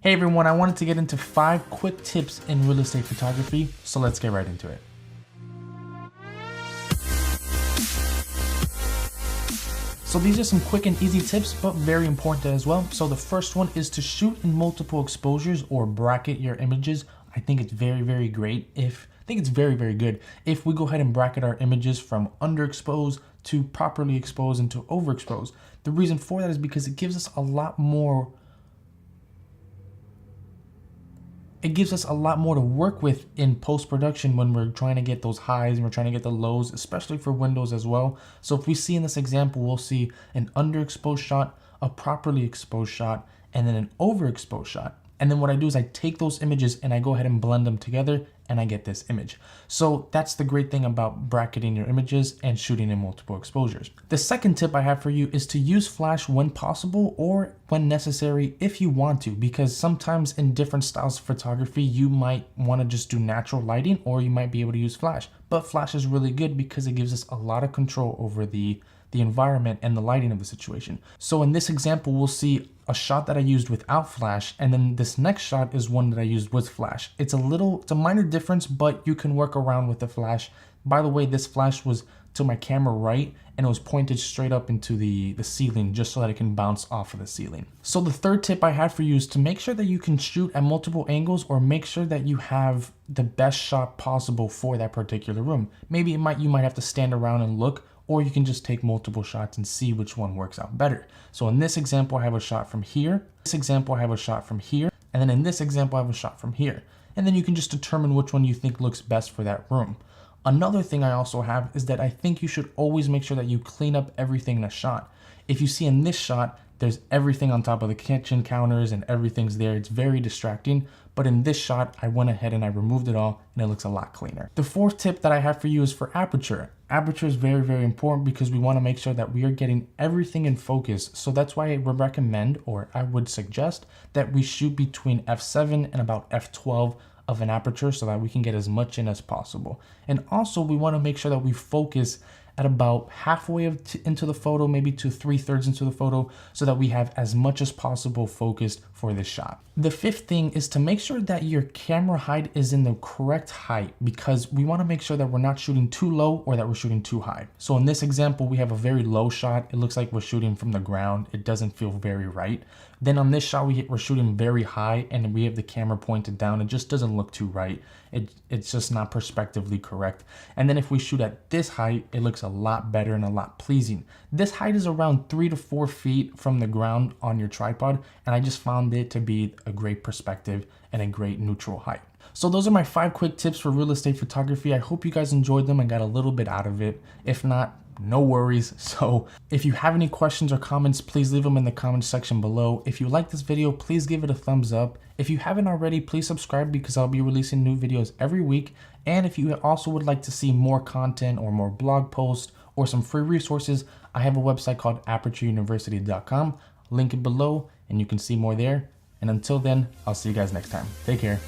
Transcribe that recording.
Hey everyone, I wanted to get into 5 quick tips in real estate photography, so let's get right into it. So these are some quick and easy tips, but very important as well. So the first one is to shoot in multiple exposures or bracket your images. I think it's very great it's very good if we go ahead and bracket our images from underexposed to properly exposed and to overexposed. The reason for that is because it gives us a lot more to work with in post-production when we're trying to get those highs and we're trying to get the lows, especially for windows as well. So if we see in this example, we'll see an underexposed shot, a properly exposed shot, and then an overexposed shot. And then what I do is I take those images and I go ahead and blend them together and I get this image. So that's the great thing about bracketing your images and shooting in multiple exposures. The second tip I have for you is to use flash when possible or when necessary if you want to, because sometimes in different styles of photography, you might want to just do natural lighting or you might be able to use flash. But flash is really good because it gives us a lot of control over the environment and the lighting of the situation. So in this example, we'll see a shot that I used without flash, and then this next shot is one that I used with flash. It's a minor difference, but you can work around with the flash. By the way, this flash was to my camera right, and it was pointed straight up into the ceiling just so that it can bounce off of the ceiling. So the third tip I had for you is to make sure that you can shoot at multiple angles or make sure that you have the best shot possible for that particular room. Maybe you might have to stand around and look, or you can just take multiple shots and see which one works out better. So in this example, I have a shot from here. This example, I have a shot from here. And then in this example, I have a shot from here. And then you can just determine which one you think looks best for that room. Another thing I also have is that I think you should always make sure that you clean up everything in a shot. If you see in this shot, there's everything on top of the kitchen counters and everything's there. It's very distracting. But in this shot, I went ahead and I removed it all and it looks a lot cleaner. The fourth tip that I have for you is for aperture. Aperture is very important because we want to make sure that we are getting everything in focus. So that's why I would recommend, or I would suggest, that we shoot between f7 and about f12 of an aperture so that we can get as much in as possible. And also we want to make sure that we focus at about halfway into the photo, maybe to 3/3 into the photo, so that we have as much as possible focused for this shot. The fifth thing is to make sure that your camera height is in the correct height, because we want to make sure that we're not shooting too low or that we're shooting too high. So in this example, we have a very low shot. It looks like we're shooting from the ground. It doesn't feel very right. Then on this shot, we're shooting very high and we have the camera pointed down. It just doesn't look too right. It's just not perspectively correct. And then if we shoot at this height, it looks a lot better and a lot pleasing. This height is around 3 to 4 feet from the ground on your tripod, and I just found it to be a great perspective and a great neutral height. So those are my 5 quick tips for real estate photography. I hope you guys enjoyed them and got a little bit out of it. If not, no worries. So if you have any questions or comments, please leave them in the comments section below. If you like this video, please give it a thumbs up. If you haven't already, please subscribe because I'll be releasing new videos every week. And if you also would like to see more content or more blog posts or some free resources, I have a website called apertureuniversity.com. Link it below and you can see more there. And until then, I'll see you guys next time. Take care.